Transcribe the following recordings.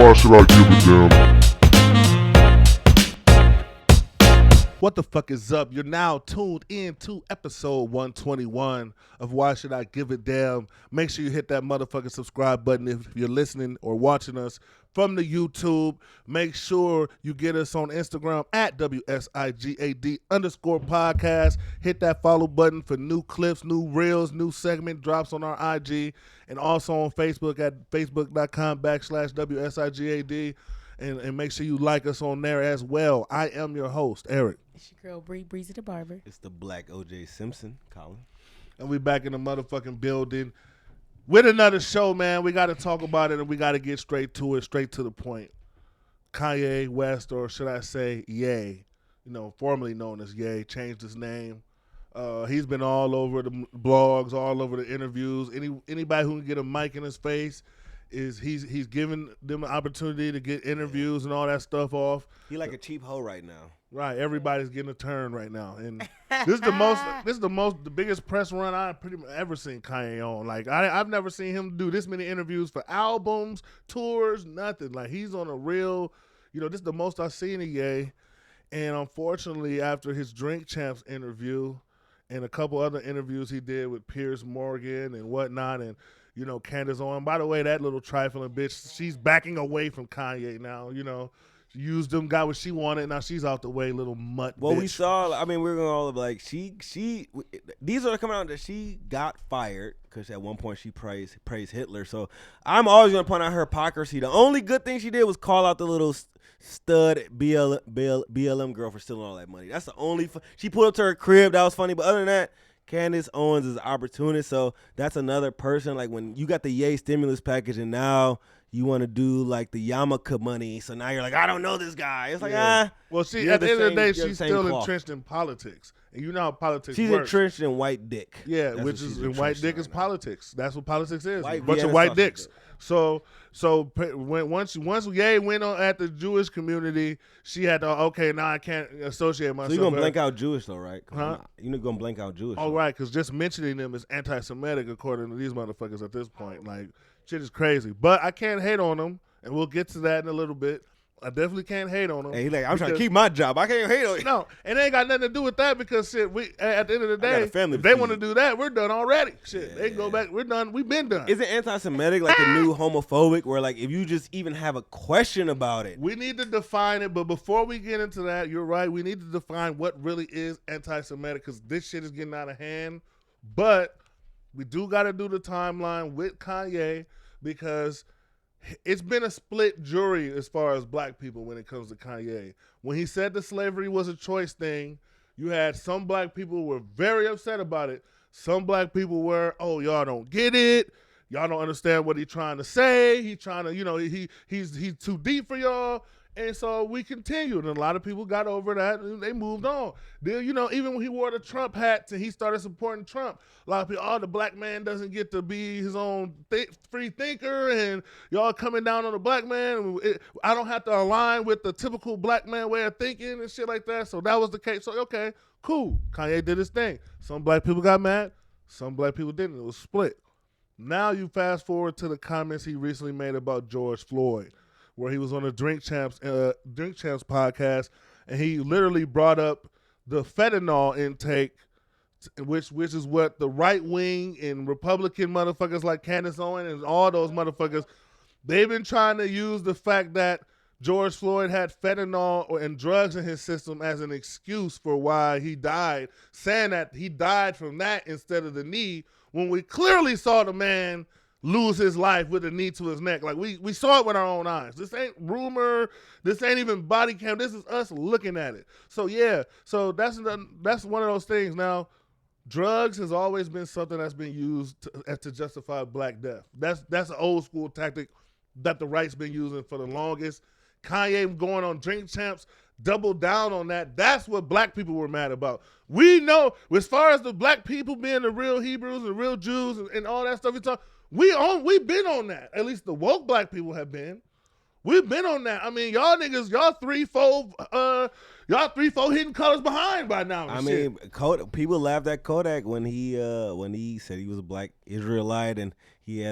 Why should I give a damn? What the fuck is up? You're now tuned in to episode 121 of Why Should I Give a Damn. Make sure you hit that motherfucking subscribe button if you're listening or watching us from the YouTube. Make sure you get us on Instagram at WSIGAD_podcast. Hit that follow button for new clips, new reels, new segment drops on our IG, and also on Facebook at facebook.com/WSIGAD. And make sure you like us on there as well. I am your host, Eric. It's your girl, Breezy the Barber. It's the Black O.J. Simpson, Colin. And we back in the motherfucking building with another show, man. We got to talk about it, and we got to get straight to it, straight to the point. Kanye West, or should I say Ye, formerly known as Ye, changed his name. He's been all over the blogs, all over the interviews. Anybody who can get a mic in his face, he's giving them an opportunity to get interviews and all that stuff off. He like a cheap hoe right now. Right, everybody's getting a turn right now, and this is the biggest press run I've pretty much ever seen Kanye on. Like I've never seen him do this many interviews for albums, tours, nothing. Like he's on a real, this is the most I've seen of Ye. And unfortunately, after his Drink Champs interview and a couple other interviews he did with Piers Morgan and whatnot, and Candace Owens. By the way, that little trifling bitch, she's backing away from Kanye now. She used him, got what she wanted. Now she's out the way, little mutt. Well, bitch. we saw. I mean, we're gonna all like these are coming out that she got fired because at one point she praised Hitler. So I'm always gonna point out her hypocrisy. The only good thing she did was call out the little stud BLM girl for stealing all that money. That's the only. She pulled up to her crib. That was funny. But other than that, Candace Owens is an opportunist, so that's another person. Like when you got the Ye stimulus package and now you want to do like the yarmulke money, so now you're like, I don't know this guy. It's like, Well, see, at the end of the day, she's still entrenched in politics. And you know how politics She's works. entrenched in white dick. Yeah, That's which is white dick is politics. That's what politics is. A bunch of Vienna white sausage dicks. dick. So once Ye went on at the Jewish community, she had to, okay, now I can't associate myself. So you're going to blank out Jewish though, right? Huh? You're not going to blank out Jewish. Oh, right, because just mentioning them is anti-Semitic according to these motherfuckers at this point. Like, shit is crazy. But I can't hate on them, and we'll get to that in a little bit. I definitely can't hate on them. Hey, he's like, I'm trying to keep my job. I can't hate on you. No, and it ain't got nothing to do with that because shit, we at the end of the day, if they want to do that, we're done already. Shit, they can go back. We're done. We've been done. Isn't anti-Semitic like a new homophobic where like if you just even have a question about it? We need to define it, but before we get into that, you're right. We need to define what really is anti-Semitic because this shit is getting out of hand. But we do got to do the timeline with Kanye because it's been a split jury as far as black people when it comes to Kanye. When he said the slavery was a choice thing, you had some black people who were very upset about it. Some black people were, oh, y'all don't get it. Y'all don't understand what he's trying to say. He's trying to, he's too deep for y'all. And so we continued, and a lot of people got over that, and they moved on. Then, even when he wore the Trump hat and he started supporting Trump, a lot of people, the black man doesn't get to be his own free thinker, and y'all coming down on the black man. I don't have to align with the typical black man way of thinking and shit like that. So that was the case. So, okay, cool. Kanye did his thing. Some black people got mad. Some black people didn't. It was split. Now you fast forward to the comments he recently made about George Floyd, where he was on a Drink Champs podcast, and he literally brought up the fentanyl intake, which is what the right wing and Republican motherfuckers like Candace Owens and all those motherfuckers, they've been trying to use the fact that George Floyd had fentanyl and drugs in his system as an excuse for why he died, saying that he died from that instead of the knee, when we clearly saw the man lose his life with a knee to his neck. Like we saw it with our own eyes. This ain't rumor. This ain't even body cam. This is us looking at it. So yeah. So that's one of those things. Now, drugs has always been something that's been used to justify black death. That's an old school tactic that the right's been using for the longest. Kanye going on Drink Champs doubled down on that. That's what black people were mad about. We know, as far as the black people being the real Hebrews and real Jews and all that stuff we talk. We've been on that. At least the woke black people have been. We've been on that. I mean, y'all niggas, y'all 3-4 hidden colors behind by now. I mean, people laughed at Kodak when he said he was a black Israelite, and he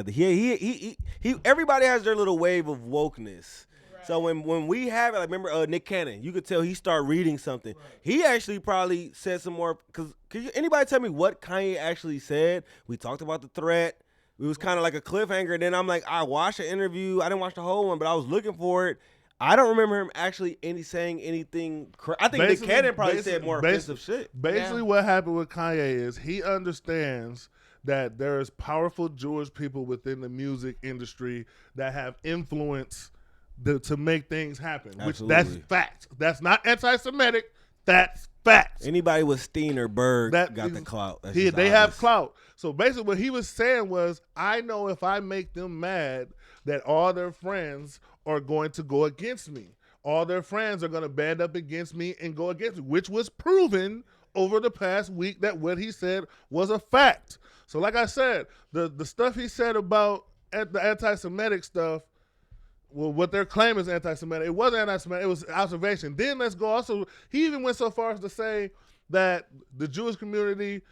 everybody has their little wave of wokeness. Right. So when we have it, like remember Nick Cannon, you could tell he started reading something. Right. He actually probably said some more. Cause could anybody tell me what Kanye actually said? We talked about the threat. It was kind of like a cliffhanger. Then I'm like, I watched the interview. I didn't watch the whole one, but I was looking for it. I don't remember him actually saying anything. I think Nick Cannon probably said more offensive shit. Basically, what happened with Kanye is he understands that there is powerful Jewish people within the music industry that have influence to make things happen. Absolutely. Which that's fact. That's not anti-Semitic. That's facts. Anybody with Steen or Berg got the clout. They have clout. So basically what he was saying was, I know if I make them mad that all their friends are going to go against me. All their friends are going to band up against me and go against me, which was proven over the past week that what he said was a fact. So like I said, the stuff he said about the anti-Semitic stuff, well, what their claim is anti-Semitic. It wasn't anti-Semitic. It was observation. Then let's go also, he even went so far as to say that the Jewish community,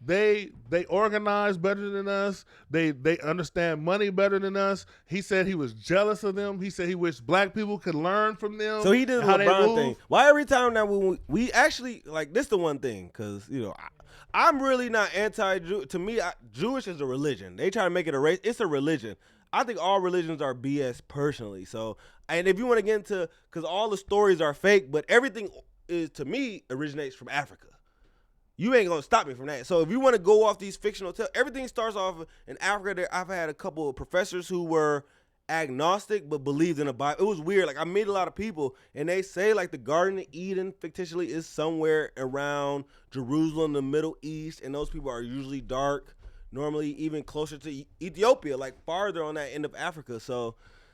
they organize better than us. They understand money better than us. He said he was jealous of them. He said he wished black people could learn from them. So he did the LeBron thing. Why every time that we actually, like, this the one thing, because, you know, I'm really not anti-Jew. To me, Jewish is a religion. They try to make it a race. It's a religion. I think all religions are BS personally. So, and if you want to get into, because all the stories are fake, but everything is, to me, originates from Africa. You ain't gonna stop me from that. So if you want to go off these fictional tales, everything starts off in Africa. I've had a couple of professors who were agnostic but believed in the Bible. It was weird. Like, I meet a lot of people, and they say like the Garden of Eden fictitiously is somewhere around Jerusalem, the Middle East, and those people are usually dark. Normally even closer to Ethiopia, like farther on that end of Africa. So,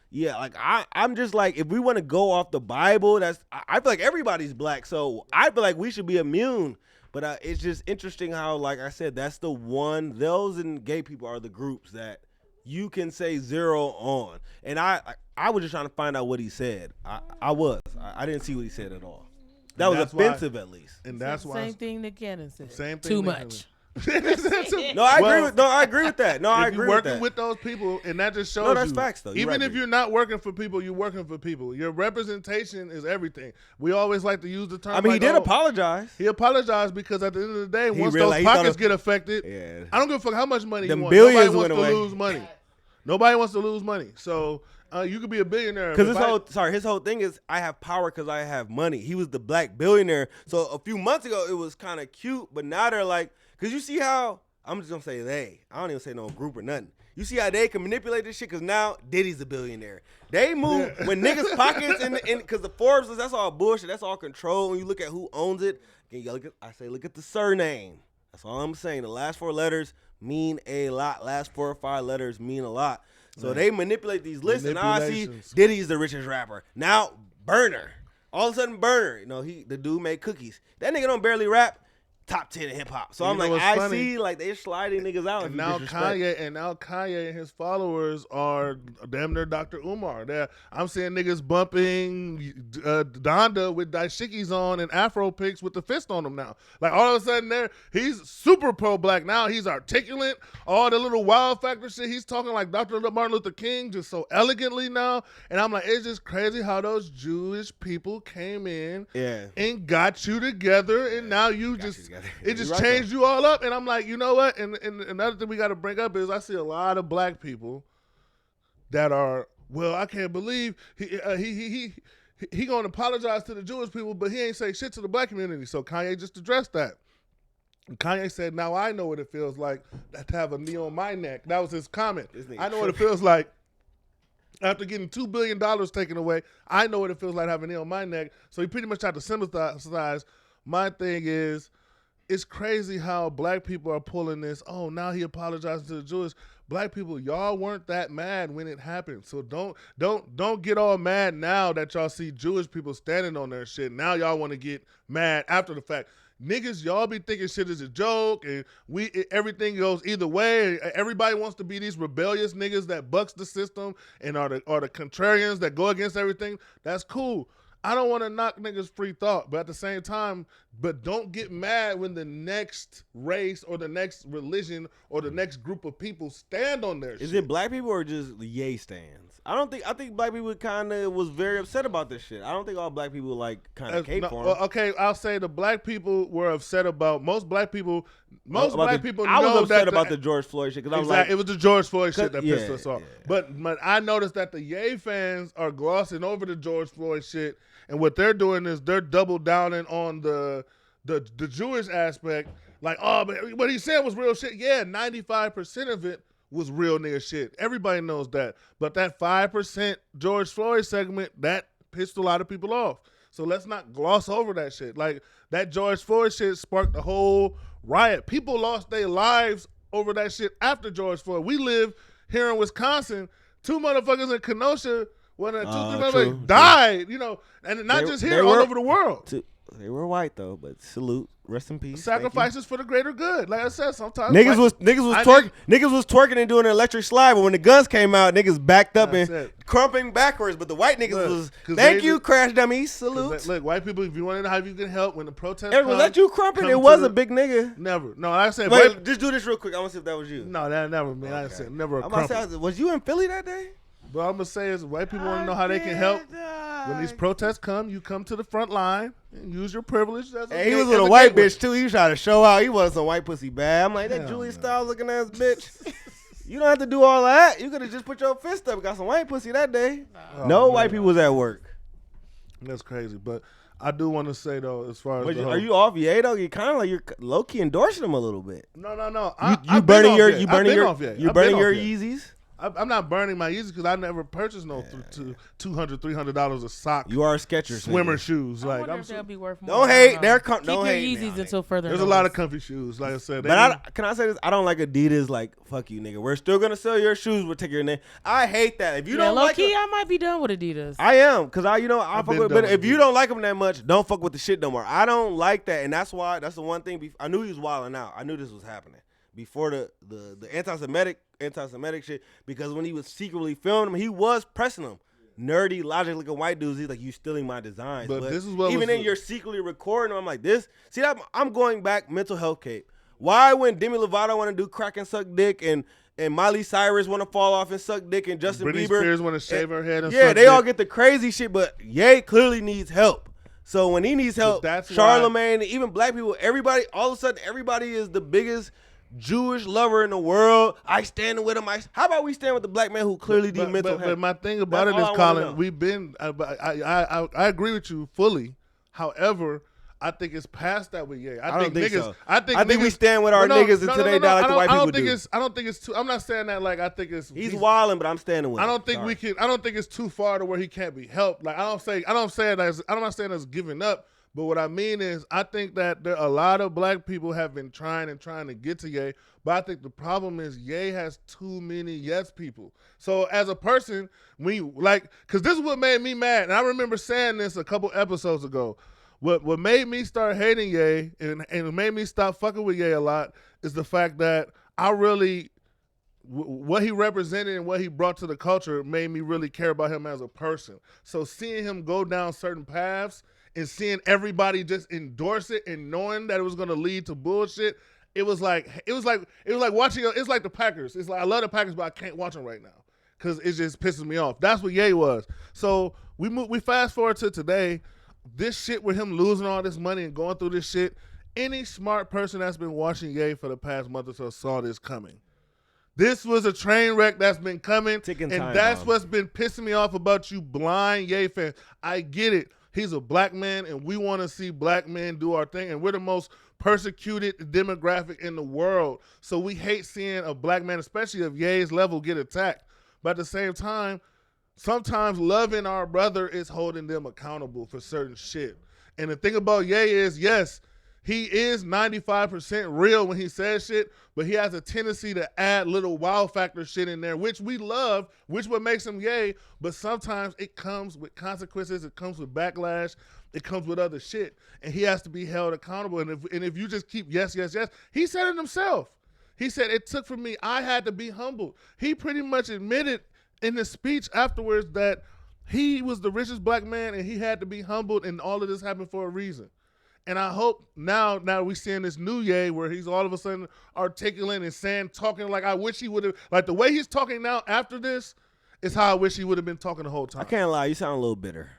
yeah, like I'm just like, if we want to go off the Bible, I feel like everybody's black. So I feel like we should be immune. But it's just interesting how, like I said, that's the one, those and gay people are the groups that you can say zero on. And I was just trying to find out what he said. I didn't see what he said at all. That was offensive, at least. And that's why. Same thing that Cannon said. Same thing. Too much. No, I agree with that. No, I agree with that. If you're working with those people, and that just shows you. No, that's facts, though. Even if you're not working for people, you're working for people. Your representation is everything. We always like to use the term. I mean, he did apologize. He apologized because at the end of the day, once those pockets get affected, I don't give a fuck how much money you want. Nobody wants to lose money. Nobody wants to lose money. So you could be a billionaire. Because his whole thing is, I have power because I have money. He was the black billionaire. So a few months ago, it was kind of cute, but now they're like, because you see how, I'm just going to say they. I don't even say no group or nothing. You see how they can manipulate this shit? Because now Diddy's a billionaire. They move when niggas' pockets, because the Forbes, that's all bullshit. That's all control. When you look at who owns it, look at the surname. That's all I'm saying. The last 4 letters mean a lot. Last 4 or 5 letters mean a lot. So they manipulate these lists. And now I see Diddy's the richest rapper. Now Burner. All of a sudden Burner. You know, the dude made cookies. That nigga don't barely rap. Top 10 in hip hop. So I'm like, I see, like, they're sliding niggas out. And now Kanye and his followers are damn near Dr. Umar. I'm seeing niggas bumping Donda with dashikis on and Afro pics with the fist on them now. Like, all of a sudden, he's super pro-black now. He's articulate. All the little wild factor shit. He's talking like Dr. Martin Luther King just so elegantly now. And I'm like, it's just crazy how those Jewish people came in and got you together, and now you just... It just changed you all up, and I'm like, you know what? And another thing we got to bring up is I see a lot of black people that are, well, I can't believe he gonna apologize to the Jewish people, but he ain't say shit to the black community. So Kanye just addressed that. And Kanye said, now I know what it feels like to have a knee on my neck. That was his comment. I know what it feels like. After getting $2 billion taken away, I know what it feels like to have a knee on my neck. So he pretty much tried to sympathize. My thing is, it's crazy how black people are pulling this. Oh, now he apologized to the Jewish. Black people, y'all weren't that mad when it happened. So don't get all mad now that y'all see Jewish people standing on their shit. Now y'all want to get mad after the fact. niggas, y'all be thinking shit is a joke, and everything goes either way. Everybody wants to be these rebellious niggas that bucks the system and are the contrarians that go against everything. That's cool. I don't want to knock niggas' free thought, but at the same time, but don't get mad when the next race or the next religion or the next group of people stand on their shit. Is it black people or just Ye stands? I think black people kind of was very upset about this shit. I don't think all black people like kind of cape for him. Okay, I'll say the black people were upset about most black people. Most About black the- people I was know upset that about the George Floyd shit because I was exactly, like, it was the George Floyd shit that yeah, pissed us off. yeah. But I noticed that the Ye fans are glossing over the George Floyd shit, and what they're doing is they're double downing on the Jewish aspect. Like, oh, but what he said was real shit. Yeah, 95% of it was real nigga shit. Everybody knows that. But that 5% George Floyd segment, that pissed a lot of people off. So let's not gloss over that shit. Like, that George Floyd shit sparked the whole riot. People lost their lives over that shit after George Floyd. We live here in Wisconsin. 2 motherfuckers in Kenosha, three motherfuckers died, and not just here, all over the world. They were white though, but salute, rest in peace. Sacrifices for the greater good. Like I said, sometimes Niggas was twerking and doing an electric slide, but when the guns came out, niggas backed up and crumping backwards. But the white niggas was thank you, crash dummies, salute. Look, white people, if you want to know how you can help when the protest was that you crumping? It was a big nigga. Never. No, I said. Wait, just do this real quick. I want to see if that was you. No, that never me. Okay. I said never. I'm about to say, was you in Philly that day? But I'm gonna say is white people want to know how they can help. When these protests come, you come to the front line and use your privilege. He was with a white bitch too. He was trying to show out. He wanted some white pussy bad. I'm like, that Julia Stiles looking ass bitch. You don't have to do all that. You could have just put your fist up and got some white pussy that day. No white people was at work. That's crazy. But I do want to say though, as far as are you off Ye though? You kind of like you're low key endorsing him a little bit. No. You burning your Yeezys. I'm not burning my Yeezys because I never purchased no $200, $300 a sock. You are a Skechers swimmer nigga. Shoes. I like wonder if they'll be worth more. Don't hate. Keep Don't your hate. Yeezys until further. There's a lot of comfy shoes. Like I said, but can I say this? I don't like Adidas. Like fuck you, nigga. We're still gonna sell your shoes. We'll take your name. I hate that. If you don't like key, I might be done with Adidas. I am because I fuck with. But if you don't like them that much, don't fuck with the shit no more. I don't like that, and that's why. That's the one thing. I knew he was wilding out. I knew this was happening before the anti-Semitic shit, because when he was secretly filming him, he was pressing him. Nerdy, logic looking white dudes. He's like, you stealing my designs. But this is what even then you're secretly recording them. I'm like, this. See that? I'm going back mental health cape. Why when Demi Lovato want to do crack and suck dick and Miley Cyrus want to fall off and suck dick and Justin Britney Bieber Spears want to shave her head and yeah, suck they dick. all get the crazy shit, but Ye clearly needs help. So when he needs help, Charlemagne, even black people, everybody, all of a sudden, everybody is the biggest Jewish lover in the world. I stand with him. How about we stand with the black man who clearly need mental health? But my thing about it is, Colin, we've been. I agree with you fully. However, I think it's past that with Ye. I think niggas. So. I think we stand with our niggas until they die like the white people do. I don't think it's too. I'm not saying that like I think it's. He's wilding, but I'm standing with him. I don't think we can. I don't think it's too far to where he can't be helped. Like I'm not saying that's giving up. But what I mean is, I think that there a lot of black people have been trying to get to Ye, but I think the problem is Ye has too many yes people. So as a person, because this is what made me mad, and I remember saying this a couple episodes ago. What made me start hating Ye and it made me stop fucking with Ye a lot is the fact that I really, what he represented and what he brought to the culture made me really care about him as a person. So seeing him go down certain paths and seeing everybody just endorse it and knowing that it was going to lead to bullshit, it was like watching. It's like the Packers. It's like I love the Packers, but I can't watch them right now because it just pisses me off. That's what Ye was. So we fast forward to today. This shit with him losing all this money and going through this shit. Any smart person that's been watching Ye for the past month or so saw this coming. This was a train wreck that's been coming, and that's what's been pissing me off about you blind Ye fans. I get it. He's a black man, and we want to see black men do our thing, and we're the most persecuted demographic in the world. So we hate seeing a black man, especially of Ye's level, get attacked. But at the same time, sometimes loving our brother is holding them accountable for certain shit. And the thing about Ye is, yes, he is 95% real when he says shit, but he has a tendency to add little wow factor shit in there, which we love, which what makes him yay, but sometimes it comes with consequences, it comes with backlash, it comes with other shit, and he has to be held accountable. And if you just keep yes, he said it himself. He said, it took for me, I had to be humbled. He pretty much admitted in his speech afterwards that he was the richest black man and he had to be humbled, and all of this happened for a reason. And I hope now we seeing this new Ye where he's all of a sudden articulate and saying, talking like I wish he would have, like the way he's talking now after this is how I wish he would have been talking the whole time. I can't lie, you sound a little bitter.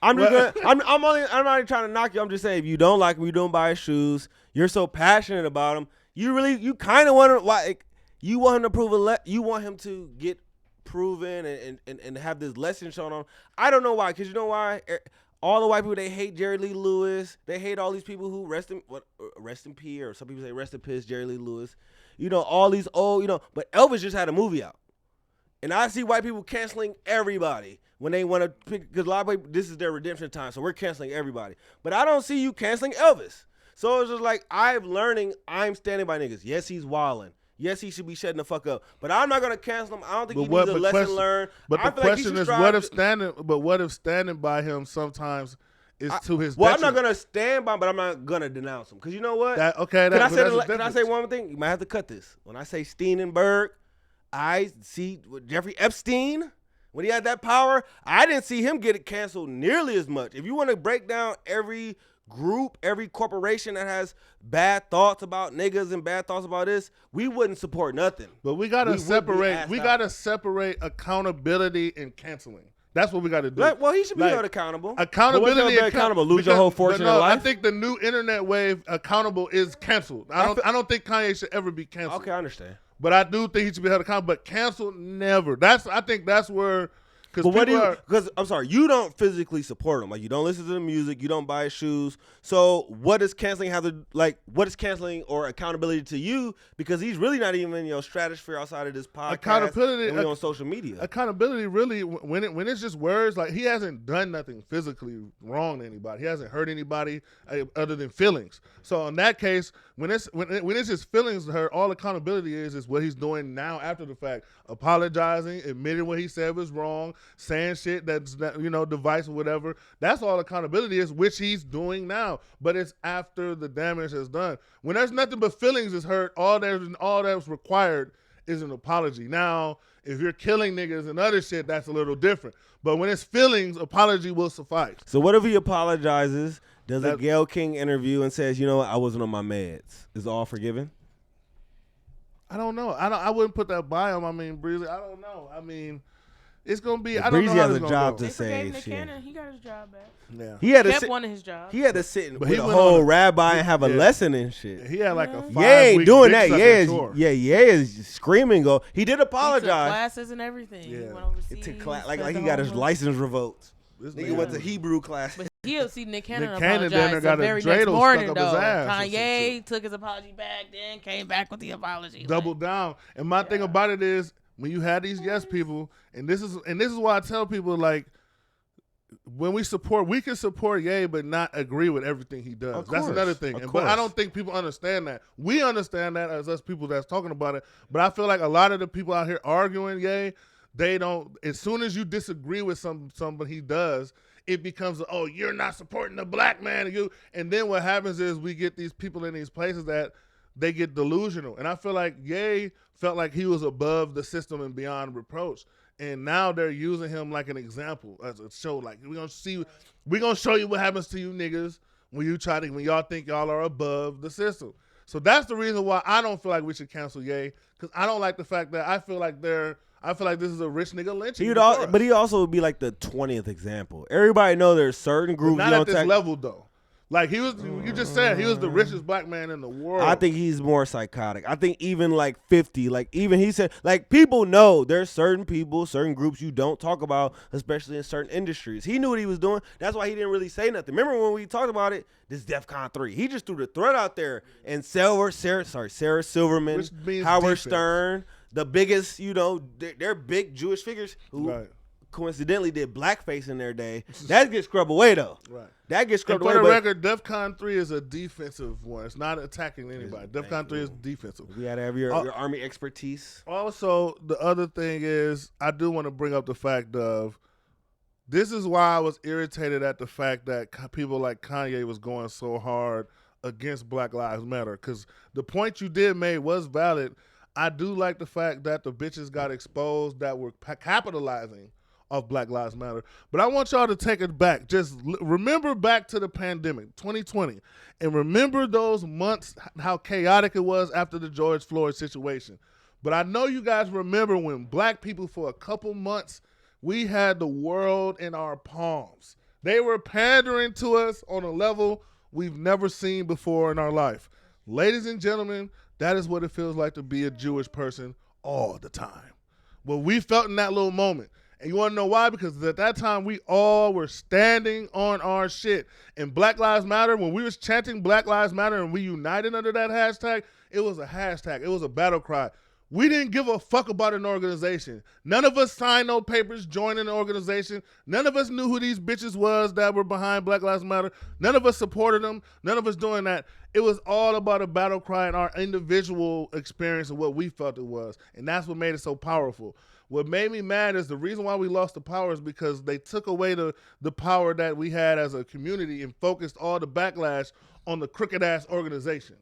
I'm not even trying to knock you. I'm just saying, if you don't like him, you don't buy his shoes, you're so passionate about him, you kind of want to, like, you want him to prove you want him to get proven and have this lesson shown on him. I don't know why, because you know why? All the white people, they hate Jerry Lee Lewis. They hate all these people who rest in peace, or some people say rest in peace, Jerry Lee Lewis. You know, all these old, you know, but Elvis just had a movie out. And I see white people canceling everybody when they want to pick, because a lot of people, this is their redemption time, so we're canceling everybody. But I don't see you canceling Elvis. So it's just like, I'm standing by niggas. Yes, he's wilding. Yes, he should be shutting the fuck up. But I'm not going to cancel him. I don't think he needs a lesson learned. But the question is, what if standing by him sometimes is to his Well, detriment? I'm not going to stand by him, but I'm not going to denounce him. Because you know what? Can I say one more thing? You might have to cut this. When I say Steenenberg, I see Jeffrey Epstein, when he had that power, I didn't see him get it canceled nearly as much. If you want to break down every group, every corporation that has bad thoughts about niggas and bad thoughts about this, we wouldn't support nothing. But we gotta separate accountability and canceling. That's what we gotta do. Well, he should be held accountable. Accountability and accountable. Lose your whole fortune in life. I think the new internet wave, accountable is canceled. I don't think Kanye should ever be canceled. Okay, I understand. But I do think he should be held accountable. But canceled, never. I think that's where. Because I'm sorry, you don't physically support him. Like, you don't listen to the music, you don't buy his shoes. So what does canceling what is canceling or accountability to you? Because he's really not even in your stratosphere outside of this podcast. Accountability and we on social media. Accountability really, when it's just words, like, he hasn't done nothing physically wrong to anybody. He hasn't hurt anybody other than feelings. So in that case, when it's just feelings hurt, all accountability is what he's doing now after the fact, apologizing, admitting what he said was wrong, saying shit that's divisive, whatever. That's all accountability is, which he's doing now. But it's after the damage is done. When there's nothing but feelings is hurt, all that's required is an apology. Now, if you're killing niggas and other shit, that's a little different. But when it's feelings, apology will suffice. So what if he apologizes, does a Gayle King interview and says, you know what, I wasn't on my meds? Is all forgiven? I don't know. I wouldn't put that by him. I mean, Breezy, I don't know. I mean, it's gonna be. I don't Breezy know how has a job They to say. forgave Nick Cannon. He got his job back. Yeah, He had Kept one of his jobs. He had to sit with he a went whole on rabbi and have a lesson and shit. He had like a 5-week ain't doing that. tour. Yeah, is screaming. He did apologize. He took classes and everything. Yeah. He went overseas. He took like he got his license revoked. Nigga went to Hebrew class. But he'll see Nick Cannon Nick Cannon apologize then got the a very dreidel next morning, stuck though. up his ass or some Kanye shit. took his apology back, then came back with the apology. Doubled down. And my thing about it is, when you have these yes people, and this is why I tell people, like, when we can support Ye, but not agree with everything he does. Of That's course, another thing. of But I course. don't think people understand that. We understand that as us people that's talking about it. But I feel like a lot of the people out here arguing Ye, they don't. As soon as you disagree with something he does, it becomes, oh, you're not supporting the black man. And then what happens is we get these people in these places that they get delusional. And I feel like Ye felt like he was above the system and beyond reproach. And now they're using him like an example as a show. Like, we're gonna show you what happens to you niggas when y'all think y'all are above the system. So that's the reason why I don't feel like we should cancel Ye, because I don't like the fact that I feel like this is a rich nigga lynching. But he also would be like the 20th example. Everybody know there's certain groups. But not at this level though. Like, he was, you just said, he was the richest black man in the world. I think he's more psychotic. I think even like 50, like even he said, like, people know there's certain people, certain groups you don't talk about, especially in certain industries. He knew what he was doing. That's why he didn't really say nothing. Remember when we talked about it? This DEFCON 3. He just threw the threat out there. And Sarah Silverman, Howard defense. Stern, the biggest, they're big Jewish figures who coincidentally did blackface in their day, that gets scrubbed away though. Right. That gets And scrubbed for away. the But record, DEFCON 3 is a defensive one. It's not attacking anybody. DEFCON 3 is defensive. we had to have your Army expertise. Also, the other thing is, I do want to bring up the fact of, this is why I was irritated at the fact that people like Kanye was going so hard against Black Lives Matter. Because the point you did make was valid. I do like the fact that the bitches got exposed that were capitalizing off Black Lives Matter. But I want y'all to take it back. Just remember back to the pandemic, 2020. And remember those months, how chaotic it was after the George Floyd situation. But I know you guys remember when black people for a couple months, we had the world in our palms. They were pandering to us on a level we've never seen before in our life. Ladies and gentlemen, that is what it feels like to be a Jewish person all the time. What we felt in that little moment. And you want to know why? Because at that time, we all were standing on our shit. And Black Lives Matter, when we was chanting Black Lives Matter and we united under that hashtag, it was a hashtag. It was a battle cry. We didn't give a fuck about an organization. None of us signed no papers joining the organization. None of us knew who these bitches was that were behind Black Lives Matter. None of us supported them. None of us doing that. It was all about a battle cry and our individual experience of what we felt it was. And that's what made it so powerful. What made me mad is the reason why we lost the power is because they took away the power that we had as a community and focused all the backlash on the crooked-ass organization.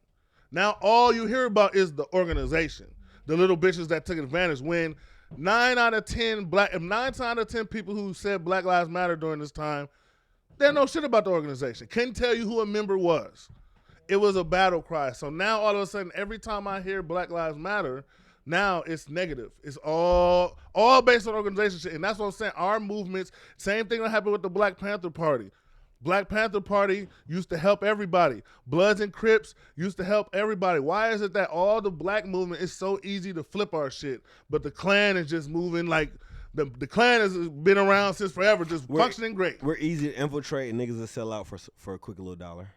Now all you hear about is the organization. The little bitches that took advantage when 9 out of 10 people who said Black Lives Matter during this time, they know shit about the organization. Couldn't tell you who a member was. It was a battle cry. So now all of a sudden, every time I hear Black Lives Matter, now it's negative. It's all based on organization shit. And that's what I'm saying. Our movements, same thing that happened with the Black Panther Party. Black Panther Party used to help everybody. Bloods and Crips used to help everybody. Why is it that all the black movement is so easy to flip our shit, but the Klan is just moving like the Klan has been around since forever, just functioning great. We're easy to infiltrate and niggas will sell out for a quick little dollar.